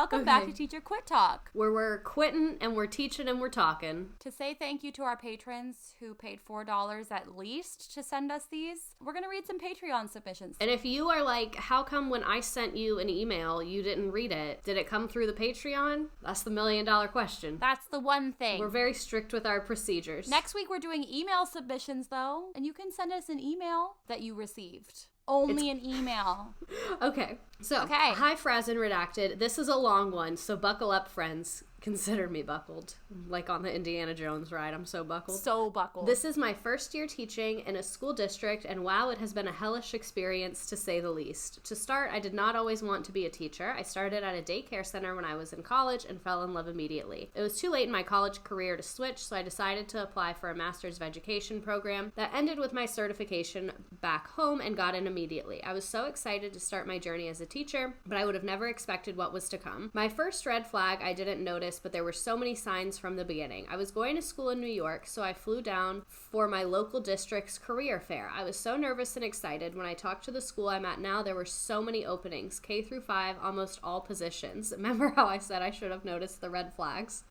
Welcome back to Teacher Quit Talk, where we're quitting and we're teaching and we're talking. To say thank you to our patrons who paid $4 at least to send us these, we're going to read some Patreon submissions. And if you are like, how come when I sent you an email, you didn't read it? Did it come through the Patreon? That's the $1 million question. That's the one thing. We're very strict with our procedures. Next week, we're doing email submissions, though, and you can send us an email that you received. Only an email. Okay. So, Hi Fraz and Redacted. This is a long one, so buckle up, friends. Consider me buckled. Like on the Indiana Jones ride, I'm so buckled. So buckled. This is my first year teaching in a school district, and wow, it has been a hellish experience to say the least. To start, I did not always want to be a teacher. I started at a daycare center when I was in college and fell in love immediately. It was too late in my college career to switch, so I decided to apply for a Master's of Education program that ended with my certification back home and got in immediately. I was so excited to start my journey as a teacher, but I would have never expected what was to come. My first red flag I didn't notice, but there were so many signs from the beginning. I was going to school in New York, so I flew down for my local district's career fair. I was so nervous and excited. When I talked to the school I'm at now, there were so many openings, K through 5, almost all positions. Remember how I said I should have noticed the red flags?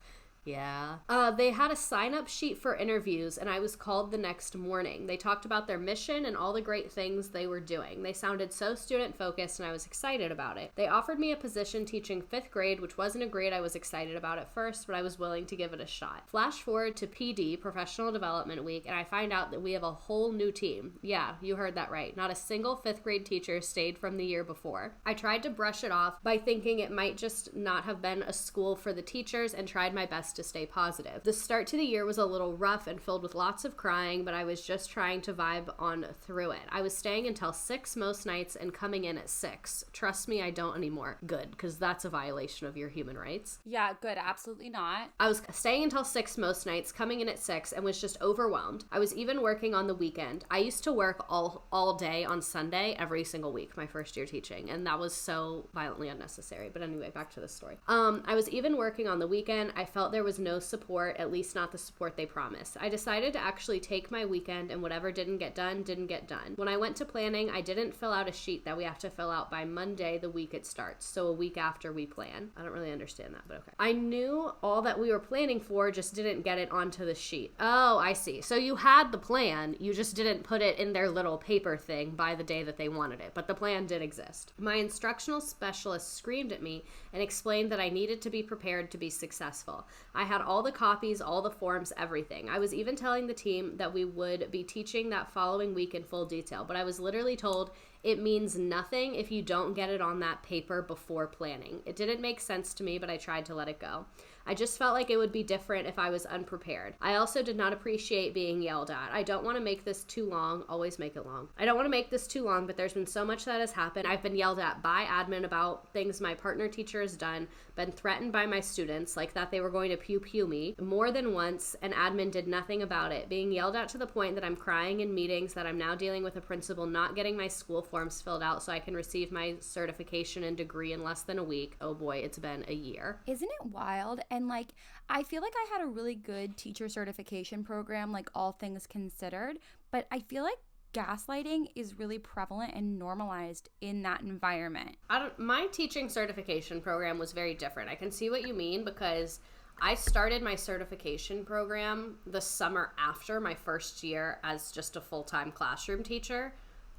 Yeah. They had a sign-up sheet for interviews, and I was called the next morning. They talked about their mission and all the great things they were doing. They sounded so student-focused, and I was excited about it. They offered me a position teaching 5th grade, which wasn't a grade I was excited about at first, but I was willing to give it a shot. Flash forward to PD, Professional Development Week, and I find out that we have a whole new team. Yeah, you heard that right. Not a single 5th grade teacher stayed from the year before. I tried to brush it off by thinking it might just not have been a school for the teachers and tried my best to stay positive. The start to the year was a little rough and filled with lots of crying, but I was just trying to vibe on through it. I was staying until 6 most nights and coming in at 6. Trust me, I don't anymore. Good, because that's a violation of your human rights. Yeah, good. Absolutely not. I was staying until 6 most nights, coming in at 6, and was just overwhelmed. I was even working on the weekend. I used to work all day on Sunday every single week, my first year teaching, and that was so violently unnecessary. But anyway, back to the story. I was even working on the weekend. I felt there was no support, at least not the support they promised. I decided to actually take my weekend, and whatever didn't get done. When I went to planning, I didn't fill out a sheet that we have to fill out by Monday the week it starts, so a week after we plan. I don't really understand that, but okay. I knew all that we were planning for, just didn't get it onto the sheet. Oh, I see. So you had the plan, you just didn't put it in their little paper thing by the day that they wanted it, but the plan did exist. My instructional specialist screamed at me and explained that I needed to be prepared to be successful. I had all the copies, all the forms, everything. I was even telling the team that we would be teaching that following week in full detail, but I was literally told it means nothing if you don't get it on that paper before planning. It didn't make sense to me, but I tried to let it go. I just felt like it would be different if I was unprepared. I also did not appreciate being yelled at. I don't want to make this too long. Always make it long. I don't want to make this too long, but there's been so much that has happened. I've been yelled at by admin about things my partner teacher has done, been threatened by my students, like that they were going to pew me more than once, and admin did nothing about it. Being yelled at to the point that I'm crying in meetings, that I'm now dealing with a principal not getting my school forms filled out so I can receive my certification and degree in less than a week. Oh boy, it's been a year. Isn't it wild? And like, I feel like I had a really good teacher certification program, like all things considered, but I feel like gaslighting is really prevalent and normalized in that environment. My teaching certification program was very different. I can see what you mean, because I started my certification program the summer after my first year as just a full-time classroom teacher.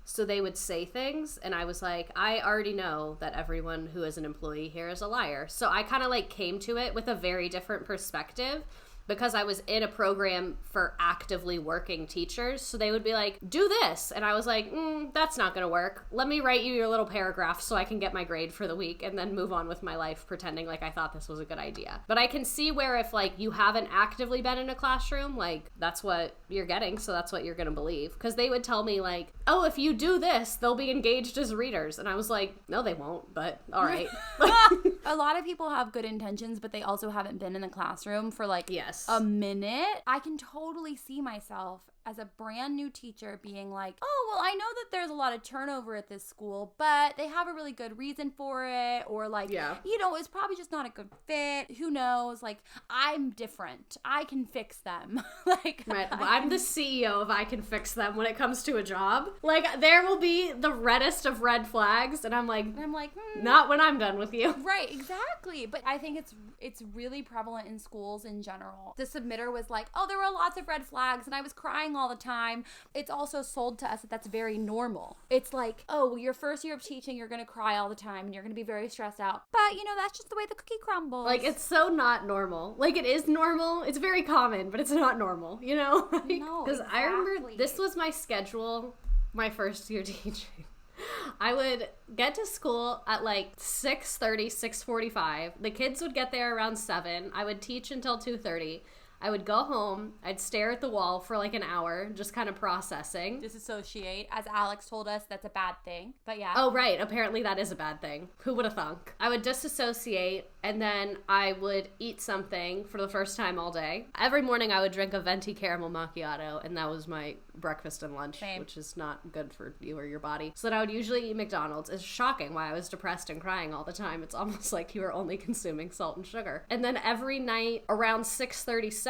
So they would say things, and I was like, I already know that everyone who is an employee here is a liar. So I kind of like came to it with a very different perspective, because I was in a program for actively working teachers. So they would be like, do this. And I was like, that's not going to work. Let me write you your little paragraph so I can get my grade for the week and then move on with my life pretending like I thought this was a good idea. But I can see where if like you haven't actively been in a classroom, like that's what you're getting. So that's what you're going to believe. Because they would tell me like, oh, if you do this, they'll be engaged as readers. And I was like, no, they won't. But all right. A lot of people have good intentions, but they also haven't been in the classroom for like yes, a minute. I can totally see myself as a brand new teacher being like, oh, well, I know that there's a lot of turnover at this school, but they have a really good reason for it. Or like, it's probably just not a good fit. Who knows? Like, I'm different. I can fix them. Like, right. Well, I'm the CEO of I can fix them when it comes to a job. Like, there will be the reddest of red flags, and I'm like, not when I'm done with you. Right, exactly. But I think it's really prevalent in schools in general. The submitter was like, oh, there were lots of red flags, and I was crying all the time. It's also sold to us that that's very normal. It's like, oh, your first year of teaching, you're going to cry all the time, and you're going to be very stressed out. But, that's just the way the cookie crumbles. Like, it's so not normal. Like, it is normal. It's very common, but it's not normal, No, Because exactly. I remember this was my schedule my first year teaching. I would get to school at like 6:30, 6:45. The kids would get there around 7. I would teach until 2:30. I would go home. I'd stare at the wall for like an hour, just kind of processing. Disassociate. As Alex told us, that's a bad thing. But yeah. Oh, right. Apparently that is a bad thing. Who would have thunk? I would disassociate, and then I would eat something for the first time all day. Every morning I would drink a venti caramel macchiato, and that was my breakfast and lunch, which is not good for you or your body. So then I would usually eat McDonald's. It's shocking why I was depressed and crying all the time. It's almost like you were only consuming salt and sugar. And then every night around 6:37,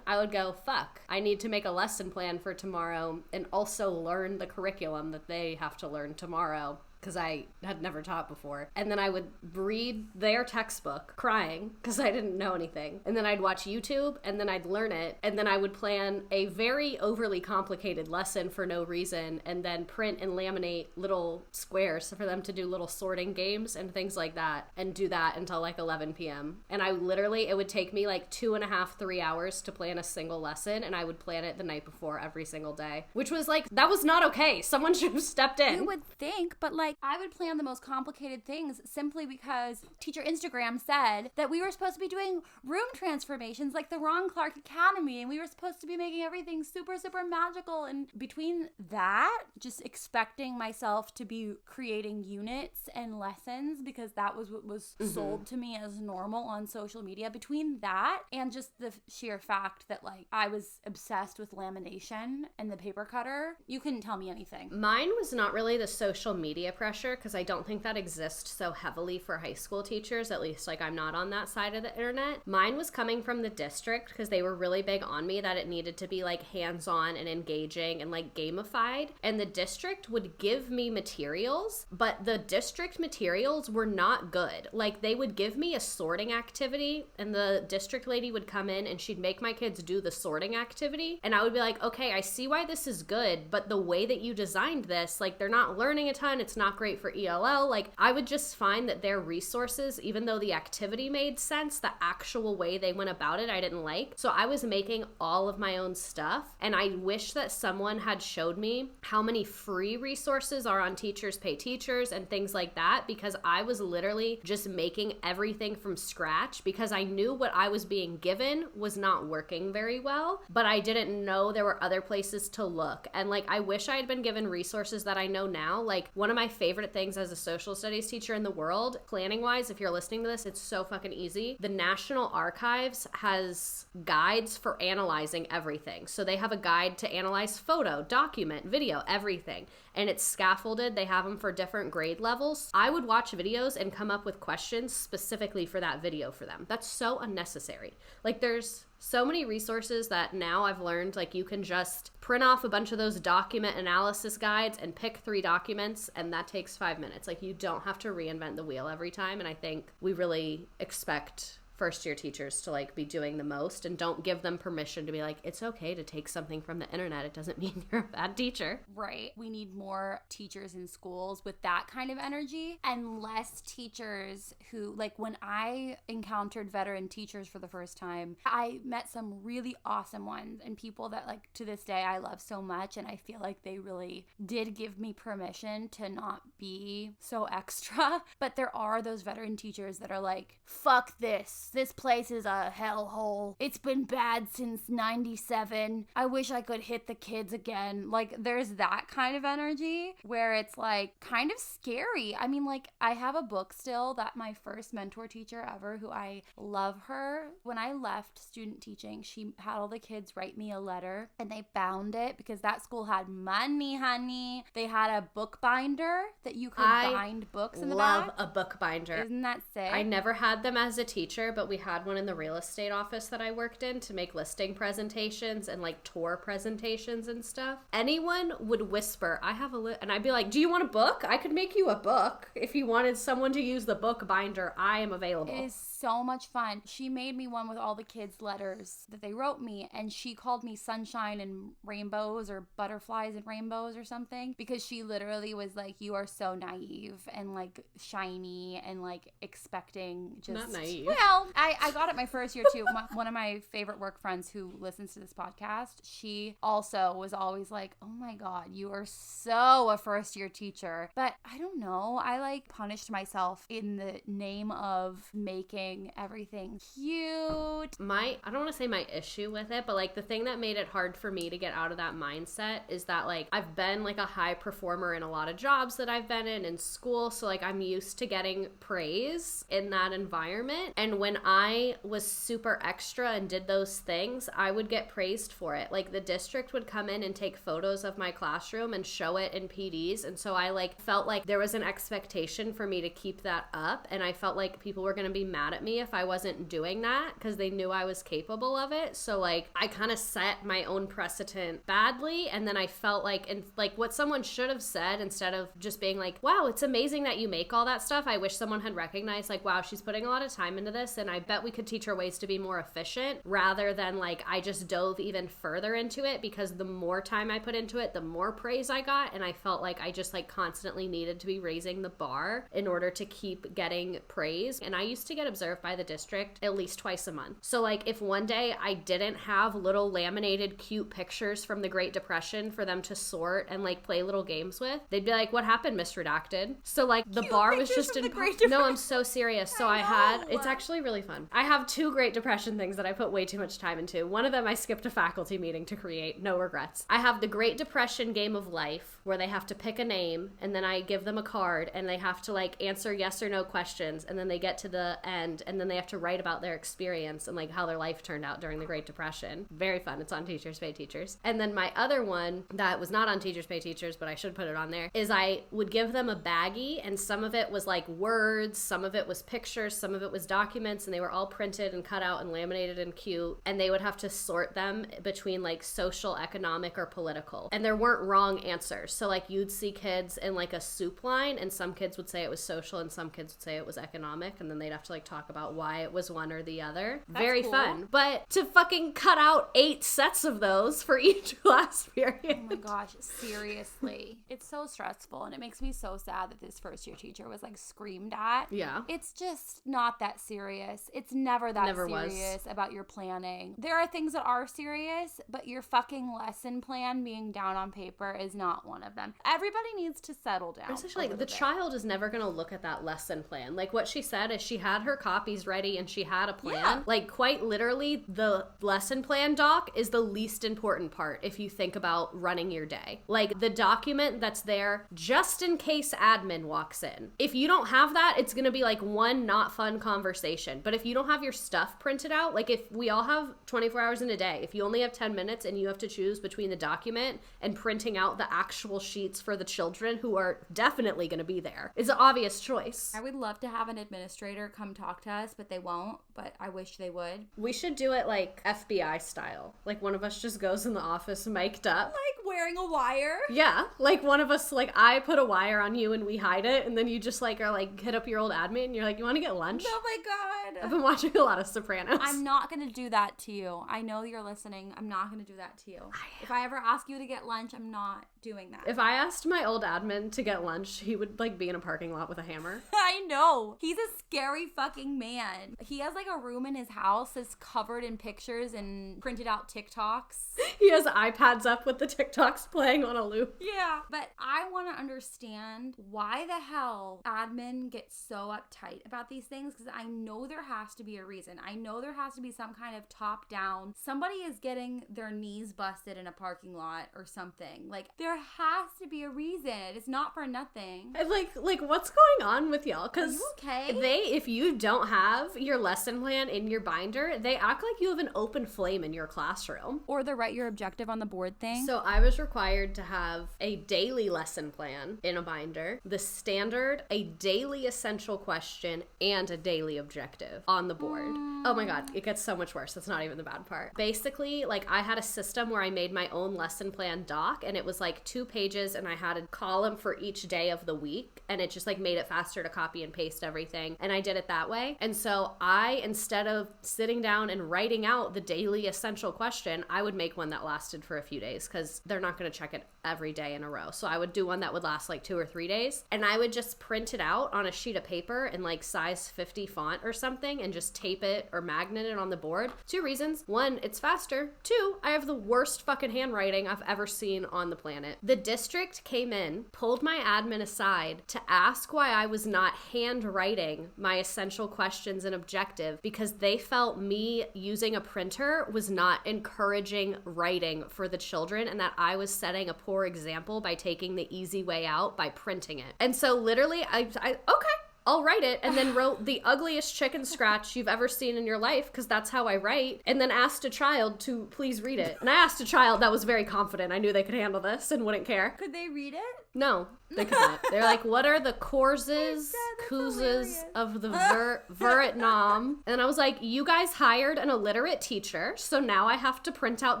I would go, fuck, I need to make a lesson plan for tomorrow and also learn the curriculum that they have to learn tomorrow, because I had never taught before. And then I would read their textbook crying because I didn't know anything. And then I'd watch YouTube, and then I'd learn it. And then I would plan a very overly complicated lesson for no reason, and then print and laminate little squares for them to do little sorting games and things like that, and do that until like 11 p.m. And it would take me like 2.5, 3 hours to plan a single lesson, and I would plan it the night before every single day, which was like, that was not okay. Someone should have stepped in. You would think, but like, I would plan the most complicated things simply because teacher Instagram said that we were supposed to be doing room transformations like the Ron Clark Academy, and we were supposed to be making everything super, super magical. And between that, just expecting myself to be creating units and lessons because that was what was sold to me as normal on social media, between that and just the sheer fact that like I was obsessed with lamination and the paper cutter, you couldn't tell me anything. Mine was not really the social media pressure, because I don't think that exists so heavily for high school teachers. At least like I'm not on that side of the internet. Mine was coming from the district, because they were really big on me that it needed to be like hands-on and engaging and like gamified. And the district would give me materials, but the district materials were not good. Like, they would give me a sorting activity, and the district lady would come in and she'd make my kids do the sorting activity, and I would be like, okay, I see why this is good, but the way that you designed this, like, they're not learning a ton. It's not great for ELL. Like, I would just find that their resources, even though the activity made sense, the actual way they went about it I didn't like. So I was making all of my own stuff, and I wish that someone had showed me how many free resources are on Teachers Pay Teachers and things like that, because I was literally just making everything from scratch because I knew what I was being given was not working very well, but I didn't know there were other places to look. And like, I wish I had been given resources that I know now. Like, one of my favorite things as a social studies teacher in the world, planning wise, if you're listening to this, it's so fucking easy. The National Archives has guides for analyzing everything. So they have a guide to analyze photo, document, video, everything. And it's scaffolded. They have them for different grade levels. I would watch videos and come up with questions specifically for that video for them. That's so unnecessary. Like, there's so many resources that now I've learned, like, you can just print off a bunch of those document analysis guides and pick 3 documents, and that takes 5 minutes. Like, you don't have to reinvent the wheel every time. And I think we really expect first year teachers to like be doing the most, and don't give them permission to be like, it's okay to take something from the internet. It doesn't mean you're a bad teacher. Right. We need more teachers in schools with that kind of energy, and less teachers who, like, when I encountered veteran teachers for the first time, I met some really awesome ones and people that, like, to this day I love so much, and I feel like they really did give me permission to not be so extra. But there are those veteran teachers that are like, fuck this. this place is a hellhole. It's been bad since 97. I wish I could hit the kids again. Like, there's that kind of energy where it's like kind of scary. I mean, like, I have a book still that my first mentor teacher ever, who I love her, when I left student teaching, she had all the kids write me a letter and they bound it because that school had money, honey. They had a book binder that you could bind books in the back. I love a book binder. Isn't that sick? I never had them as a teacher, but we had one in the real estate office that I worked in to make listing presentations and like tour presentations and stuff. Anyone would whisper, I have a and I'd be like, do you want a book? I could make you a book. If you wanted someone to use the book binder, I am available. It is so much fun. She made me one with all the kids' letters that they wrote me, and she called me sunshine and rainbows or butterflies and rainbows or something, because she literally was like, you are so naive and like shiny and like expecting just... Not naive. Well, I got it my first year too. One of my favorite work friends who listens to this podcast, she also was always like, oh my God, you are so a first year teacher. But I don't know. I like punished myself in the name of making everything cute. I don't want to say my issue with it, but like the thing that made it hard for me to get out of that mindset is that like I've been like a high performer in a lot of jobs that I've been in school. So like I'm used to getting praise in that environment. And when I was super extra and did those things, I would get praised for it. Like the district would come in and take photos of my classroom and show it in PDs. And so I like felt like there was an expectation for me to keep that up. And I felt like people were going to be mad at me if I wasn't doing that because they knew I was capable of it. So like I kind of set my own precedent badly. And then I felt like, and like what someone should have said, instead of just being like, wow, it's amazing that you make all that stuff, I wish someone had recognized like, wow, she's putting a lot of time into this and I bet we could teach her ways to be more efficient, rather than like I just dove even further into it, because the more time I put into it, the more praise I got. And I felt like I just like constantly needed to be raising the bar in order to keep getting praise. And I used to get observed by the district at least twice a month. So like if one day I didn't have little laminated cute pictures from the Great Depression for them to sort and like play little games with, they'd be like, what happened, Miss Redacted? So like the bar was just in... No, I'm so serious. So I had... It's actually really fun. I have 2 Great Depression things that I put way too much time into. One of them I skipped a faculty meeting to create. No regrets. I have the Great Depression Game of Life, where they have to pick a name and then I give them a card and they have to like answer yes or no questions, and then they get to the end and then they have to write about their experience and like how their life turned out during the Great Depression. Very fun. It's on Teachers Pay Teachers. And then my other one that was not on Teachers Pay Teachers, but I should put it on there, is I would give them a baggie, and some of it was like words, some of it was pictures, some of it was documents, and they were all printed and cut out and laminated and cute, and they would have to sort them between like social, economic, or political. And there weren't wrong answers. So like you'd see kids in like a soup line, and some kids would say it was social and some kids would say it was economic, and then they'd have to like talk about why it was one or the other. That's very cool. Fun. But to fucking cut out 8 sets of those for each class period. Oh my gosh, seriously. It's so stressful, and it makes me so sad that this first year teacher was like screamed at. Yeah. It's just not that serious. It's never serious about your planning. There are things that are serious, but your fucking lesson plan being down on paper is not one of them. Everybody needs to settle down. Especially like the child is never going to look at that lesson plan. Like what she said is she had her copies ready and she had a plan. Yeah. Like quite literally the lesson plan doc is the least important part if you think about running your day. Like the document that's there just in case admin walks in. If you don't have that, it's going to be like one not fun conversation. But if you don't have your stuff printed out, like if we all have 24 hours in a day, if you only have 10 minutes and you have to choose between the document and printing out the actual sheets for the children who are definitely going to be there, it's an obvious choice. I would love to have an administrator come talk to us, but they won't. But I wish they would. We should do it like FBI style. Like one of us just goes in the office mic'd up. Like wearing a wire? Yeah. Like one of us, like I put a wire on you and we hide it, and then you just like are like hit up your old admin and you're like, you want to get lunch? Oh my God. I've been watching a lot of Sopranos. I'm not going to do that to you. I know you're listening. I'm not going to do that to you. If I ever ask you to get lunch, I'm not doing that. If I asked my old admin to get lunch, he would like be in a parking lot with a hammer. I know. He's a scary fucking man. He has like a room in his house that's covered in pictures and printed out TikToks. He has iPads up with the TikToks jukebox playing on a loop. Yeah. But I want to understand why the hell admin gets so uptight about these things, because I know there has to be a reason. I know there has to be some kind of top down. Somebody is getting their knees busted in a parking lot or something. Like, there has to be a reason. It's not for nothing. Like what's going on with y'all? Because okay? if you don't have your lesson plan in your binder, they act like you have an open flame in your classroom. Or the write your objective on the board thing. So I was required to have a daily lesson plan in a binder, the standard, a daily essential question, and a daily objective on the board. Oh my God, it gets so much worse. That's not even the bad part. Basically, like, I had a system where I made my own lesson plan doc, and it was like 2 pages, and I had a column for each day of the week, and it just like made it faster to copy and paste everything, and I did it that way. And so I, instead of sitting down and writing out the daily essential question, I would make one that lasted for a few days, because they're not going to check it every day in a row. So I would do one that would last like 2 or 3 days, and I would just print it out on a sheet of paper in like size 50 font or something, and just tape it or magnet it on the board. 2 reasons. 1, it's faster. 2, I have the worst fucking handwriting I've ever seen on the planet. The district came in, pulled my admin aside to ask why I was not handwriting my essential questions and objective, because they felt me using a printer was not encouraging writing for the children, and that I was setting a poor example by taking the easy way out by printing it. And so literally I okay, I'll write it, and then wrote the ugliest chicken scratch you've ever seen in your life, because that's how I write, and then asked a child to please read it. And I asked a child that was very confident. I knew they could handle this and wouldn't care. Could they read it? No, they could not. They're like, what are the courses, couzes of the Vietnam? And I was like, you guys hired an illiterate teacher, so now I have to print out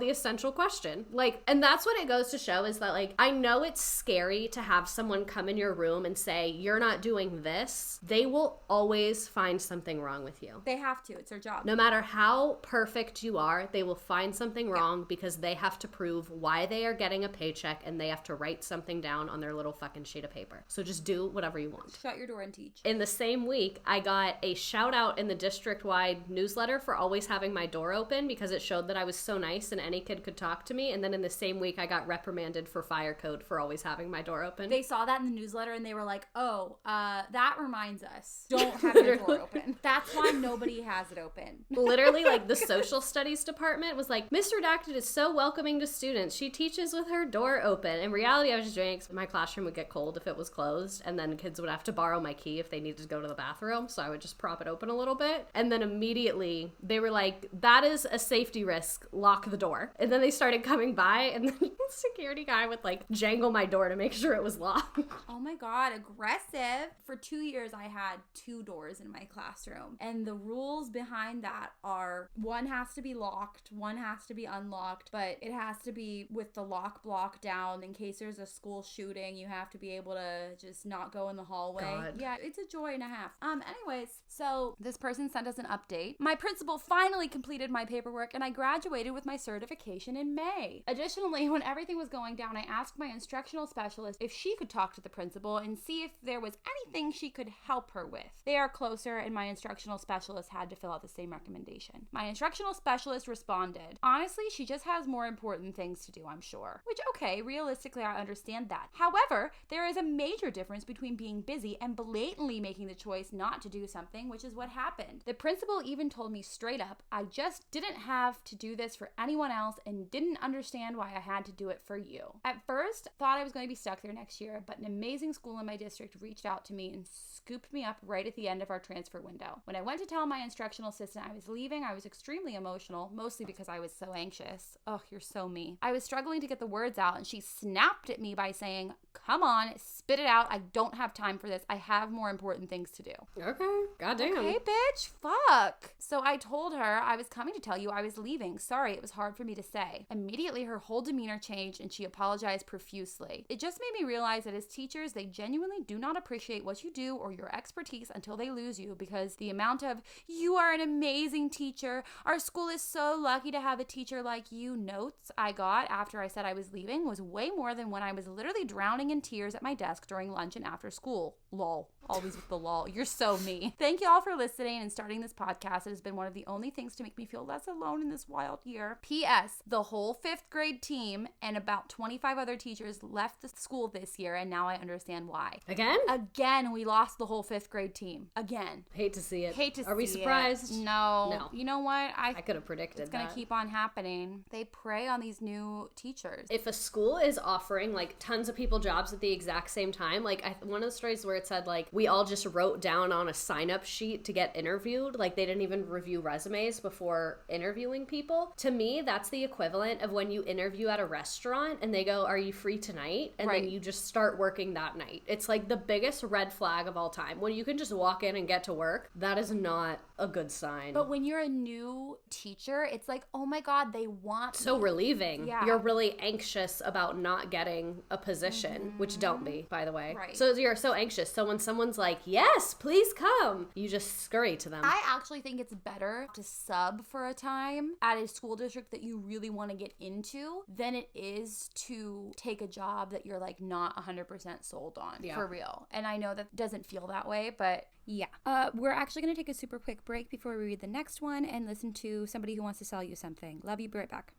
the essential question. Like, and that's what it goes to show, is that, like, I know it's scary to have someone come in your room and say, you're not doing this. They will always find something wrong with you. They have to. It's their job. No matter how perfect you are, they will find something wrong, because they have to prove why they are getting a paycheck, and they have to write something down on their little fucking sheet of paper. So just do whatever you want. Shut your door and teach. In the same week, I got a shout out in the district-wide newsletter for always having my door open, because it showed that I was so nice and any kid could talk to me. And then in the same week, I got reprimanded for fire code for always having my door open. They saw that in the newsletter and they were like, oh, that reminds us. Don't have your door open. That's why nobody has it open. Literally, like, the social studies department was like, Miss Redacted is so welcoming to students. She teaches with her door open. In reality, I was just doing it 'cause my classroom would get cold if it was closed, and then kids would have to borrow my key if they needed to go to the bathroom, so I would just prop it open a little bit. And then immediately they were like, that is a safety risk, lock the door. And then they started coming by, and then the security guy would like jangle my door to make sure it was locked. Oh my God, aggressive. For 2 years I had 2 doors in my classroom, and the rules behind that are, one has to be locked, one has to be unlocked, but it has to be with the lock block down in case there's a school shooting. You have to be able to just not go in the hallway. God. Yeah, it's a joy and a half. Anyways, so this person sent us an update. My principal finally completed my paperwork, and I graduated with my certification in May. Additionally, when everything was going down, I asked my instructional specialist if she could talk to the principal and see if there was anything she could help her with. They are closer, and my instructional specialist had to fill out the same recommendation. My instructional specialist responded, honestly, she just has more important things to do, I'm sure. Which, okay, realistically, I understand that. However, there is a major difference between being busy and blatantly making the choice not to do something, which is what happened. The principal even told me straight up, I just didn't have to do this for anyone else and didn't understand why I had to do it for you. At first, thought I was going to be stuck there next year, but an amazing school in my district reached out to me and scooped me up right at the end of our transfer window. When I went to tell my instructional assistant I was leaving, I was extremely emotional, mostly because I was so anxious. Oh, you're so me. I was struggling to get the words out, and she snapped at me by saying, come on, spit it out. I don't have time for this. I have more important things to do. Okay, goddamn. Okay, bitch, fuck. So I told her I was coming to tell you I was leaving. Sorry, it was hard for me to say. Immediately, her whole demeanor changed and she apologized profusely. It just made me realize that as teachers, they genuinely do not appreciate what you do or your expertise until they lose you, because the amount of, you are an amazing teacher, our school is so lucky to have a teacher like you notes I got after I said I was leaving was way more than when I was literally drowning in tears at my desk during lunch and after school. lol. Always with the lol. You're so me. Thank you all for listening and starting this podcast. It has been one of the only things to make me feel less alone in this wild year. P.S. The whole 5th grade team and about 25 other teachers left the school this year, and now I understand why. Again, we lost the whole 5th grade team. Again. Hate to see it. Hate to see it. Are we surprised? No. You know what? I could have predicted it's gonna keep on happening. They prey on these new teachers. If a school is offering like tons of people jobs at the exact same time, like one of the stories where it said like we all just wrote down on a sign-up sheet to get interviewed, like they didn't even review resumes before interviewing people. To me, that's the equivalent of when you interview at a restaurant and they go, "Are you free tonight?" And then you just start working that night. It's like the biggest red flag of all time. When you can just walk in and get to work, that is not a good sign. But when you're a new teacher, it's like, oh my God, they want so me. Relieving. Yeah. You're really anxious about not getting a position, which don't be, by the way. Right. So you're so anxious. So when someone's like, yes, please come, you just scurry to them. I actually think it's better to sub for a time at a school district that you really want to get into than it is to take a job that you're like not 100% sold on for real. And I know that doesn't feel that way, but yeah. We're actually going to take a super quick break before we read the next one and listen to somebody who wants to sell you something. Love you. Be right back.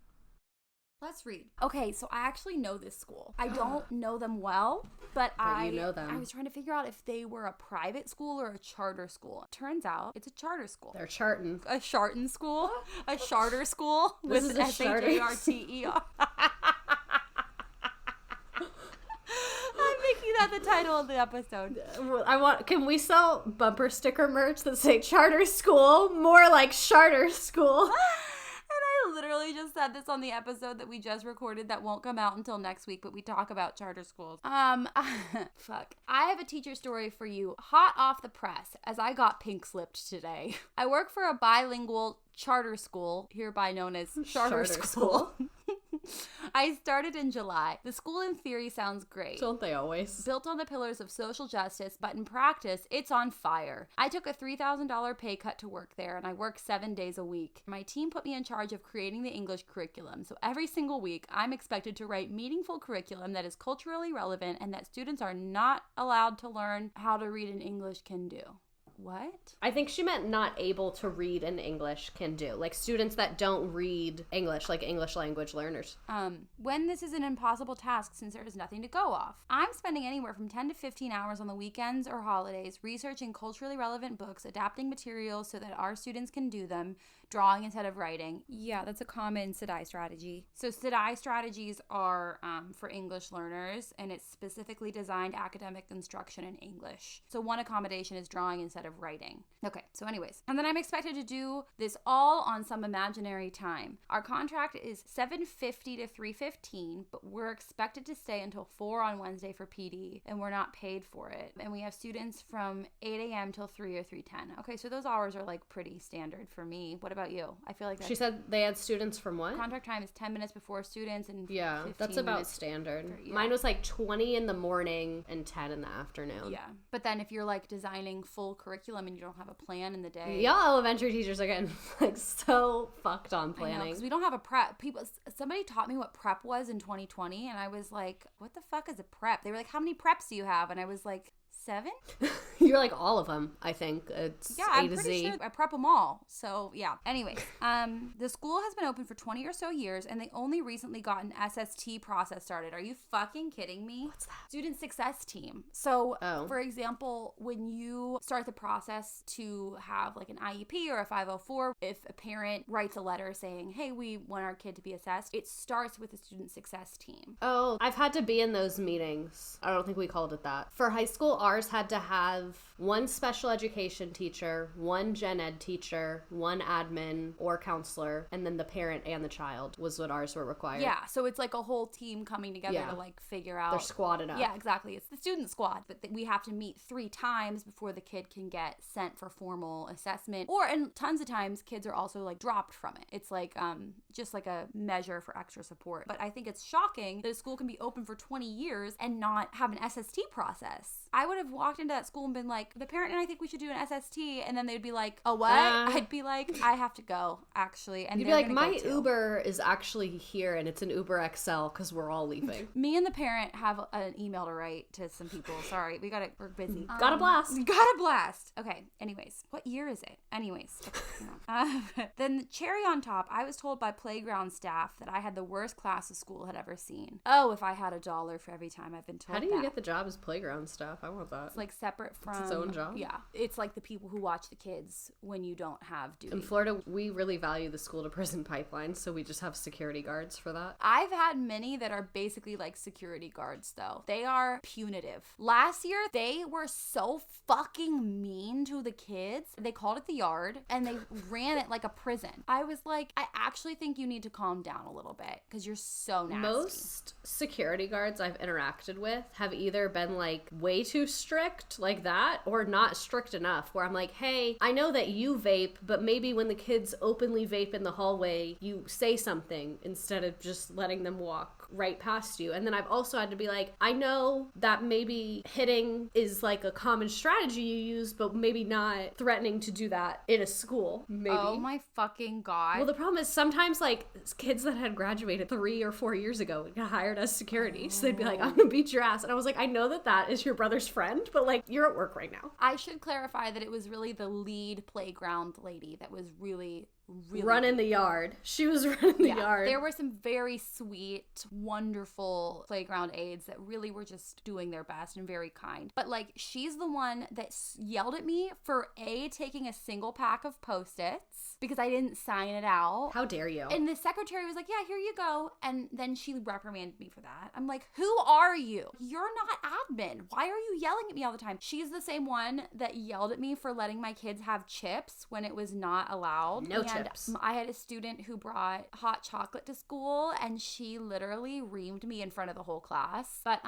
Let's read. Okay, so I actually know this school. I don't know them well, but you know them. I was trying to figure out if they were a private school or a charter school. Turns out it's a charter school. They're charting. A Sharton school? A charter school This with is a Sharter. I'm making that the title of the episode. Can we sell bumper sticker merch that say charter school? More like Sharter school. I literally just said this on the episode that we just recorded that won't come out until next week, but we talk about charter schools. Fuck. I have a teacher story for you, hot off the press, as I got pink slipped today. I work for a bilingual charter school, hereby known as Charter School. I started in July. The school in theory sounds great. Don't they always? Built on the pillars of social justice, but in practice, it's on fire. I took a $3,000 pay cut to work there, and I work 7 days a week. My team put me in charge of creating the English curriculum. So every single week, I'm expected to write meaningful curriculum that is culturally relevant and that students are not allowed to learn how to read in English can do. What? I think she meant not able to read in English can do. Like students that don't read English, like English language learners. When this is an impossible task since there is nothing to go off. I'm spending anywhere from 10 to 15 hours on the weekends or holidays researching culturally relevant books, adapting materials so that our students can do them, drawing instead of writing. Yeah, that's a common SIDI strategy. So SIDI strategies are for English learners, and it's specifically designed academic instruction in English. So one accommodation is drawing instead of writing. Okay, so anyways. And then I'm expected to do this all on some imaginary time. Our contract is 7:50 to 3:15, but we're expected to stay until 4 on Wednesday for PD, and we're not paid for it. And we have students from 8 a.m. till 3 or 3:10. Okay, so those hours are like pretty standard for me. What about you? I feel like she said they had students from what? Contract time is 10 minutes before students and 15 that's about standard. After, Mine was like 20 in the morning and 10 in the afternoon. Yeah, but then if you're like designing full curriculum and you don't have a plan in the day. Y'all elementary teachers are getting like so fucked on planning. Because we don't have a prep. Somebody taught me what prep was in 2020, and I was like, what the fuck is a prep? They were like, how many preps do you have? And I was like, 7? You're like all of them, I think. It's yeah, A to Z. I'm pretty sure I prep them all. So yeah. Anyways, the school has been open for 20 or so years, and they only recently got an SST process started. Are you fucking kidding me? What's that? Student Success Team. So, for example, when you start the process to have like an IEP or a 504, if a parent writes a letter saying, hey, we want our kid to be assessed, it starts with the Student Success Team. Oh, I've had to be in those meetings. I don't think we called it that. For high school, ours had to have one special education teacher, one gen ed teacher, one admin or counselor, and then the parent and the child was what ours were required. Yeah, so it's like a whole team coming together to like figure out. They're squatted up. Yeah, exactly. It's the student squad. But we have to meet 3 times before the kid can get sent for formal assessment. And tons of times kids are also like dropped from it. It's like just like a measure for extra support. But I think it's shocking that a school can be open for 20 years and not have an SST process. I would have have walked into that school and been like, the parent and I think we should do an SST, and then they'd be like, a what? I'd be like, I have to go, actually. And you'd be like, my Uber is actually here, and it's an Uber XL because we're all leaving. Me and the parent have an email to write to some people. Sorry, we're busy. Got a blast. Got a blast. Okay, anyways, what year is it? Anyways. Okay, then the cherry on top, I was told by playground staff that I had the worst class the school had ever seen. Oh, if I had $1 for every time I've been told. How do you get the job as playground staff? I want that. It's like separate from its own job. Yeah, it's like the people who watch the kids when you don't have duty. In Florida, we really value the school to prison pipeline, so we just have security guards for that. I've had many that are basically like security guards, though. They are punitive. Last year, they were so fucking mean to the kids. They called it the yard, and they ran it like a prison. I was like, I actually think you need to calm down a little bit because you're so nasty. Most security guards I've interacted with have either been like way too strict like that or not strict enough where I'm like, hey, I know that you vape, but maybe when the kids openly vape in the hallway, you say something instead of just letting them walk right past you. And then I've also had to be like, I know that maybe hitting is like a common strategy you use, but maybe not threatening to do that in a school. Maybe. Oh my fucking God. Well, the problem is sometimes like kids that had graduated 3 or 4 years ago got hired as security. So they'd be like, I'm gonna beat your ass. And I was like, I know that is your brother's friend, but like you're at work right now. I should clarify that it was really the lead playground lady that was really running the yard. She was running the yard. There were some very sweet, wonderful playground aides that really were just doing their best and very kind. But like, she's the one that yelled at me for taking a single pack of Post-its because I didn't sign it out. How dare you? And the secretary was like, yeah, here you go. And then she reprimanded me for that. I'm like, who are you? You're not admin. Why are you yelling at me all the time? She's the same one that yelled at me for letting my kids have chips when it was not allowed. No chips. I had a student who brought hot chocolate to school, and she literally reamed me in front of the whole class. But,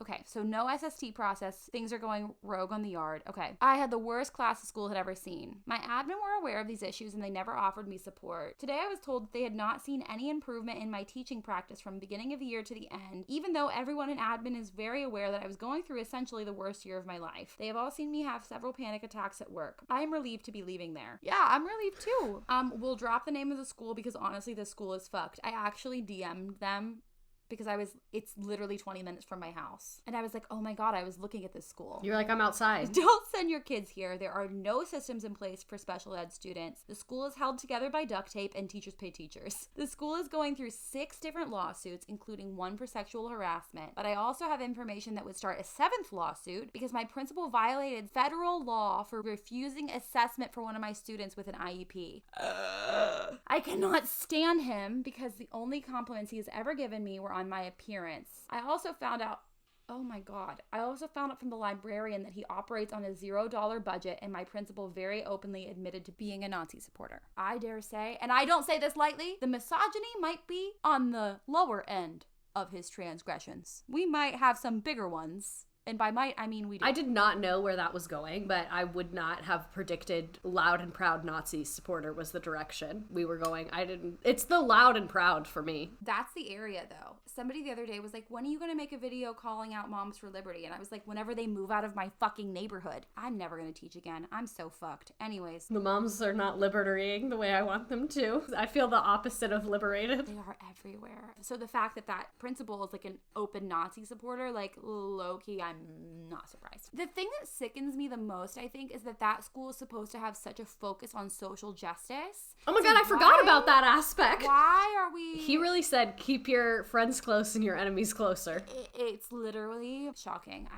okay, so no SST process. Things are going rogue on the yard. Okay. I had the worst class the school had ever seen. My admin were aware of these issues, and they never offered me support. Today, I was told that they had not seen any improvement in my teaching practice from the beginning of the year to the end, even though everyone in admin is very aware that I was going through essentially the worst year of my life. They have all seen me have several panic attacks at work. I am relieved to be leaving there. Yeah, I'm relieved too. We'll drop the name of the school because honestly, this school is fucked. I actually DM'd them because it's literally 20 minutes from my house. And I was like, oh my God, I was looking at this school. You're like, I'm outside. Don't send your kids here. There are no systems in place for special ed students. The school is held together by duct tape and teachers pay teachers. The school is going through 6 different lawsuits, including 1 for sexual harassment. But I also have information that would start a 7th lawsuit because my principal violated federal law for refusing assessment for one of my students with an IEP. I cannot stand him because the only compliments he has ever given me were on my appearance. I also found out from the librarian that he operates on a $0 budget, and my principal very openly admitted to being a Nazi supporter. I dare say, and I don't say this lightly, the misogyny might be on the lower end of his transgressions. We might have some bigger ones. And by might, I mean we do. I did not know where that was going, but I would not have predicted loud and proud Nazi supporter was the direction we were going. It's the loud and proud for me. That's the area though. Somebody the other day was like, when are you going to make a video calling out Moms for Liberty? And I was like, whenever they move out of my fucking neighborhood. I'm never going to teach again. I'm so fucked. Anyways. The moms are not liberating the way I want them to. I feel the opposite of liberated. They are everywhere. So the fact that principal is like an open Nazi supporter, like low-key, I'm not surprised. The thing that sickens me the most, I think, is that school is supposed to have such a focus on social justice. Oh my God, I forgot about that aspect. Why are we... He really said, keep your friends close and your enemies closer. It's literally shocking.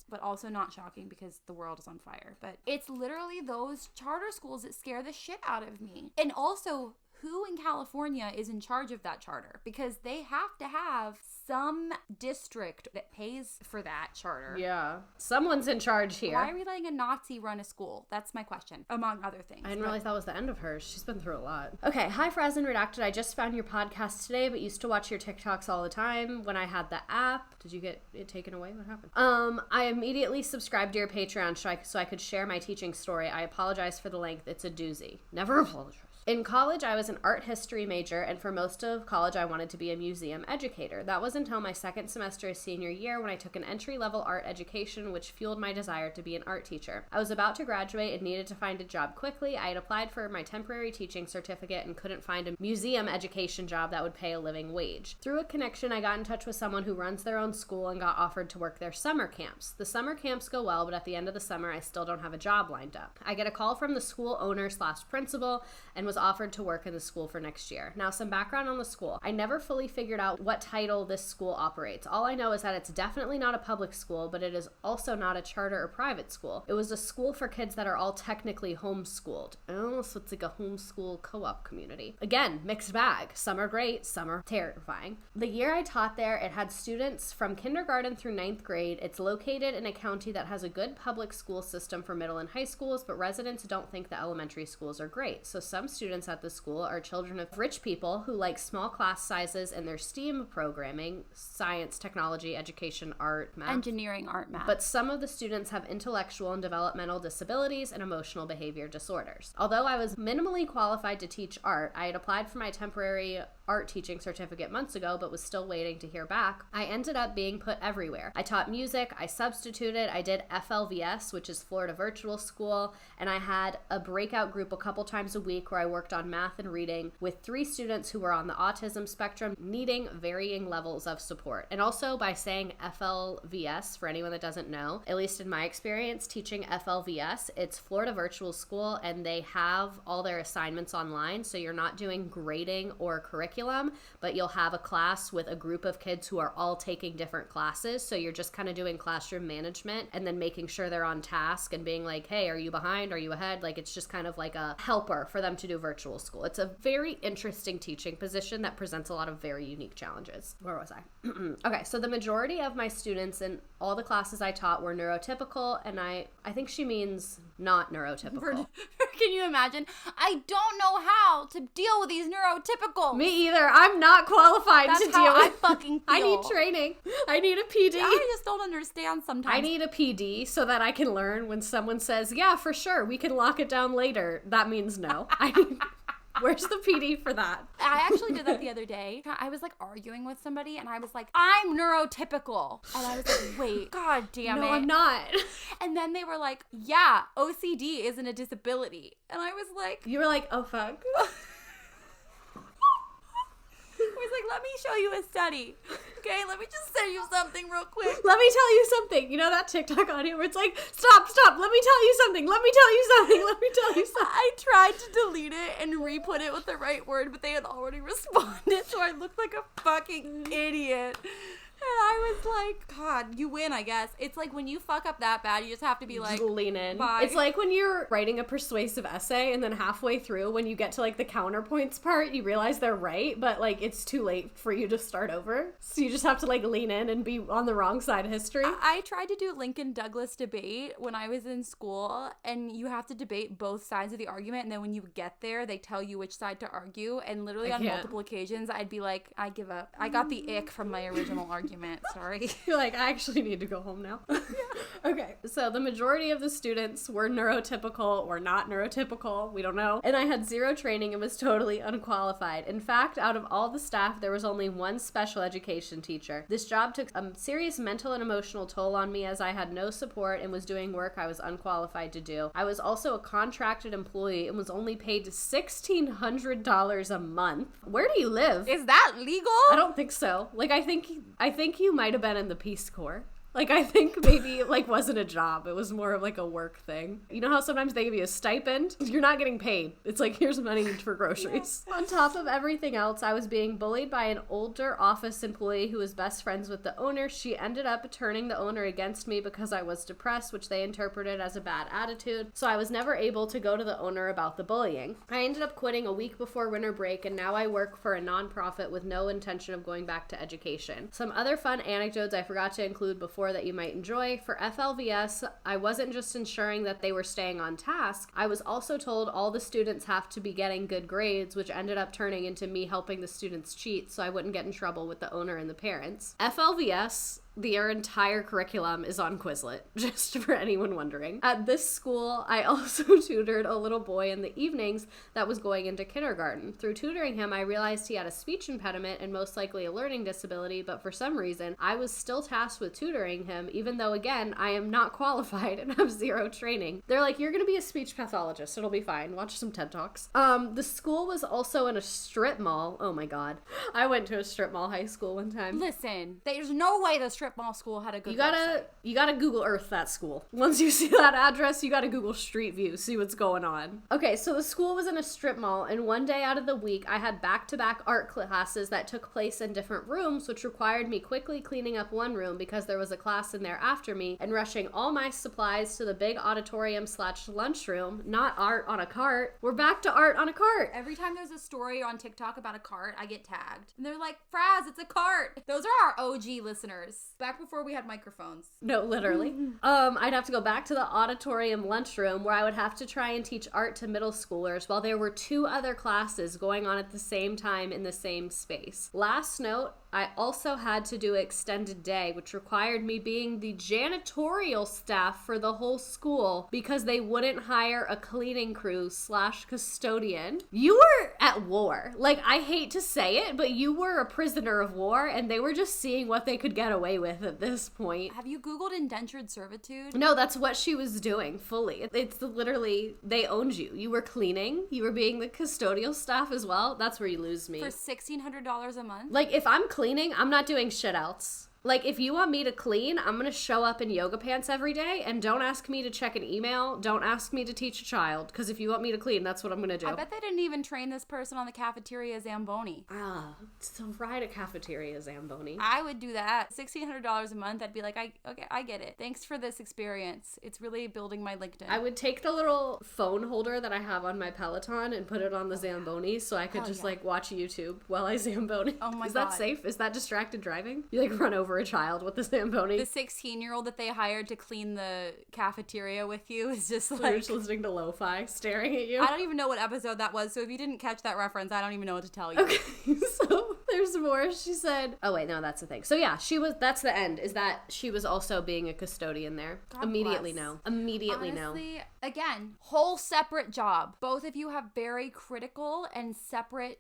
But also not shocking because the world is on fire. But it's literally those charter schools that scare the shit out of me. And also, who in California is in charge of that charter? Because they have to have some district that pays for that charter. Yeah. Someone's in charge here. Why are we letting a Nazi run a school? That's my question, among other things. I didn't realize that was the end of hers. She's been through a lot. Okay. Hi, Frozen Redacted. I just found your podcast today, but used to watch your TikToks all the time when I had the app. Did you get it taken away? What happened? I immediately subscribed to your Patreon so I could share my teaching story. I apologize for the length. It's a doozy. Never apologize. In college, I was an art history major, and for most of college, I wanted to be a museum educator. That was until my second semester of senior year when I took an entry-level art education, which fueled my desire to be an art teacher. I was about to graduate and needed to find a job quickly. I had applied for my temporary teaching certificate and couldn't find a museum education job that would pay a living wage. Through a connection, I got in touch with someone who runs their own school and got offered to work their summer camps. The summer camps go well, but at the end of the summer, I still don't have a job lined up. I get a call from the school owner/principal and was offered to work in the school for next year. Now, some background on the school. I never fully figured out what title this school operates. All I know is that it's definitely not a public school, but it is also not a charter or private school. It was a school for kids that are all technically homeschooled. Oh, so it's like a homeschool co-op community. Again, mixed bag. Some are great, some are terrifying. The year I taught there, it had students from kindergarten through 9th grade. It's located in a county that has a good public school system for middle and high schools, but residents don't think the elementary schools are great. So some students at the school are children of rich people who like small class sizes in their STEAM programming, science, technology, education, art, math. Engineering, art, math. But some of the students have intellectual and developmental disabilities and emotional behavior disorders. Although I was minimally qualified to teach art, I had applied for my temporary art teaching certificate months ago, but was still waiting to hear back. I ended up being put everywhere. I taught music, I substituted, I did FLVS, which is Florida Virtual School, and I had a breakout group a couple times a week where I worked on math and reading with 3 students who were on the autism spectrum needing varying levels of support. And also, by saying FLVS, for anyone that doesn't know, at least in my experience teaching FLVS, it's Florida Virtual School, and they have all their assignments online, so you're not doing grading or curriculum, but you'll have a class with a group of kids who are all taking different classes, so you're just kind of doing classroom management and then making sure they're on task and being like, hey, are you behind? Are you ahead? Like, it's just kind of like a helper for them to do virtual school. It's a very interesting teaching position that presents a lot of very unique challenges. Where was I? Okay, so the majority of my students in all the classes I taught were neurotypical, and I think she means not neurotypical. Can you imagine? I don't know how to deal with these neurotypical. Me either. I'm not qualified That's to how deal I with. fucking feel. I need training. I need a PD. I just don't understand sometimes. I need a PD so that I can learn when someone says, yeah, for sure, we can lock it down later. That means no. Where's the PD for that? I actually did that the other day. I was like arguing with somebody and I was like, I'm neurotypical. And I was like, wait, god damn it. No, I'm not. And then they were like, yeah, OCD isn't a disability. And I was like, You were like, oh fuck. I was like, let me show you a study. Okay, let me just say you something real quick. Let me tell you something. You know that TikTok audio where it's like, stop, let me tell you something. Let me tell you something. Let me tell you something. I tried to delete it and re-put it with the right word, but they had already responded, so I looked like a fucking idiot. And I was like, God, you win, I guess. It's like when you fuck up that bad, you just have to be like, just lean in. Bye. It's like when you're writing a persuasive essay and then halfway through, when you get to like the counterpoints part, you realize they're right, but like it's too late for you to start over. So you just have to like lean in and be on the wrong side of history. I tried to do Lincoln Douglas debate when I was in school, and you have to debate both sides of the argument, and then when you get there, they tell you which side to argue, and literally on multiple occasions, I'd be like, I give up. I got the ick from my original argument. Sorry. You're like, I actually need to go home now. Okay, so the majority of the students were neurotypical or not neurotypical, we don't know. And I had 0 training and was totally unqualified. In fact, out of all the staff, there was only 1 special education teacher. This job took a serious mental and emotional toll on me as I had no support and was doing work I was unqualified to do. I was also a contracted employee and was only paid $1,600 a month. Where do you live? Is that legal? I don't think so. Like, I think you might have been in the Peace Corps. Like, I think maybe it, like, wasn't a job. It was more of, like, a work thing. You know how sometimes they give you a stipend? You're not getting paid. It's like, here's money for groceries. Yeah. On top of everything else, I was being bullied by an older office employee who was best friends with the owner. She ended up turning the owner against me because I was depressed, which they interpreted as a bad attitude. So I was never able to go to the owner about the bullying. I ended up quitting a week before winter break, and now I work for a nonprofit with no intention of going back to education. Some other fun anecdotes I forgot to include before that you might enjoy. For FLVS, I wasn't just ensuring that they were staying on task, I was also told all the students have to be getting good grades, which ended up turning into me helping the students cheat so I wouldn't get in trouble with the owner and the parents. FLVS their entire curriculum is on Quizlet, just for anyone wondering. At this school, I also tutored a little boy in the evenings that was going into kindergarten. Through tutoring him, I realized he had a speech impediment and most likely a learning disability, but for some reason, I was still tasked with tutoring him, even though, again, I am not qualified and have zero training. They're like, you're gonna be a speech pathologist, it'll be fine. Watch some TED Talks. The school was also in a strip mall. Oh my god. I went to a strip mall high school one time. Listen, there's no way the strip mall school had a good website. You gotta Google Earth that school. Once you see that address, you gotta Google Street View, see what's going on. Okay, so the school was in a strip mall, and one day out of the week, I had back-to-back art classes that took place in different rooms, which required me quickly cleaning up one room because there was a class in there after me, and rushing all my supplies to the big auditorium/lunchroom. Not art on a cart. We're back to art on a cart. Every time there's a story on TikTok about a cart, I get tagged. And they're like, Fraz, it's a cart. Those are our OG listeners. Back before we had microphones. No, literally. I'd have to go back to the auditorium lunchroom where I would have to try and teach art to middle schoolers while there were 2 other classes going on at the same time in the same space. Last note, I also had to do extended day, which required me being the janitorial staff for the whole school because they wouldn't hire a cleaning crew / custodian. You were at war. Like, I hate to say it, but you were a prisoner of war, and they were just seeing what they could get away with at this point. Have you Googled indentured servitude? No, that's what she was doing fully. It's literally, they owned you. You were cleaning. You were being the custodial staff as well. That's where you lose me. For $1,600 a month? Like, if I'm cleaning, I'm not doing shit else. Like, if you want me to clean, I'm gonna show up in yoga pants every day, and don't ask me to check an email, don't ask me to teach a child, because if you want me to clean, that's what I'm gonna do. I bet they didn't even train this person on the cafeteria Zamboni. To ride a cafeteria Zamboni. I would do that. $1,600 a month, I'd be like, I get it. Thanks for this experience. It's really building my LinkedIn. I would take the little phone holder that I have on my Peloton and put it on the Zamboni so I could like watch YouTube while I Zamboni. Oh my god. Is that safe? Is that distracted driving? You like run over a child with the Zamboni. The 16-year-old that they hired to clean the cafeteria with you is just like... They're just listening to lo-fi, staring at you. I don't even know what episode that was, so if you didn't catch that reference, I don't even know what to tell you. Okay, so there's more. She said... Oh, wait, no, that's the thing. So yeah, that's the end, is that she was also being a custodian there. God Immediately bless. no. Immediately Honestly, again, whole separate job. Both of you have very critical and separate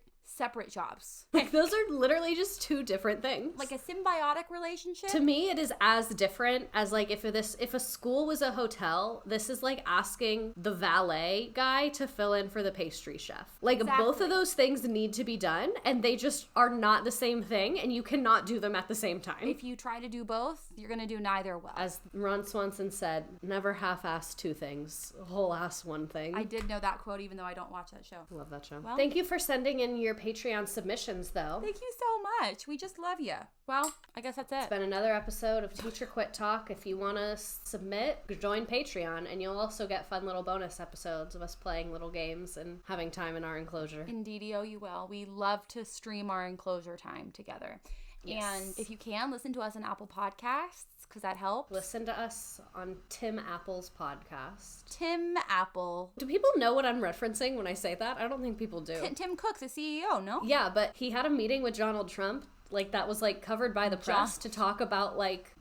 jobs. Like, those are literally just 2 different things. Like a symbiotic relationship. To me, it is as different as, like, if a school was a hotel, this is like asking the valet guy to fill in for the pastry chef. Like, Exactly. Both of those things need to be done, and they just are not the same thing, and you cannot do them at the same time. If you try to do both, you're gonna do neither well. As Ron Swanson said, never half-ass 2 things, whole-ass 1 thing. I did know that quote, even though I don't watch that show. Love that show. Well, thank you for sending in your Patreon submissions, though. Thank you so much. We just love you. Well, I guess that's it. It's been another episode of Teacher Quit Talk. If you want to submit, join Patreon, and you'll also get fun little bonus episodes of us playing little games and having time in our enclosure. Indeed-o, you will. We love to stream our enclosure time together. Yes. And if you can, listen to us on Apple Podcasts, because that helps. Listen to us on Tim Apple's podcast. Tim Apple. Do people know what I'm referencing when I say that? I don't think people do. Tim Cook, the CEO, no? Yeah, but he had a meeting with Donald Trump, like, that was, like, covered by the press to talk about, like,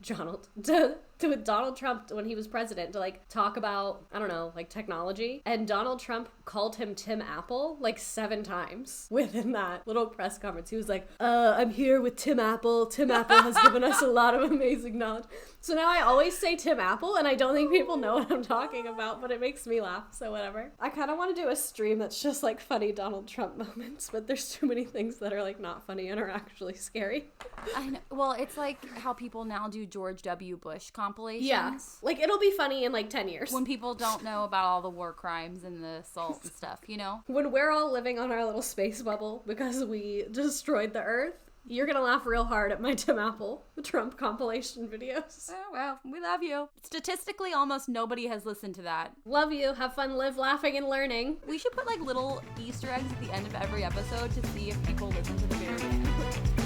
with Donald Trump when he was president, to, like, talk about, I don't know, like, technology. And Donald Trump called him Tim Apple, like, 7 times within that little press conference. He was like, I'm here with Tim Apple. Tim Apple has given us a lot of amazing knowledge. So now I always say Tim Apple, and I don't think people know what I'm talking about, but it makes me laugh, so whatever. I kind of want to do a stream that's just, like, funny Donald Trump moments, but there's too many things that are, like, not funny and are actually scary. I know. Well, it's like how people now do George W. Bush compilations. Yeah. Like, it'll be funny in, like, 10 years. When people don't know about all the war crimes and the assault and stuff, you know? When we're all living on our little space bubble because we destroyed the Earth, you're gonna laugh real hard at my Tim Apple Trump compilation videos. Oh, well, we love you. Statistically, almost nobody has listened to that. Love you. Have fun, live laughing and learning. We should put, like, little Easter eggs at the end of every episode to see if people listen to the very end.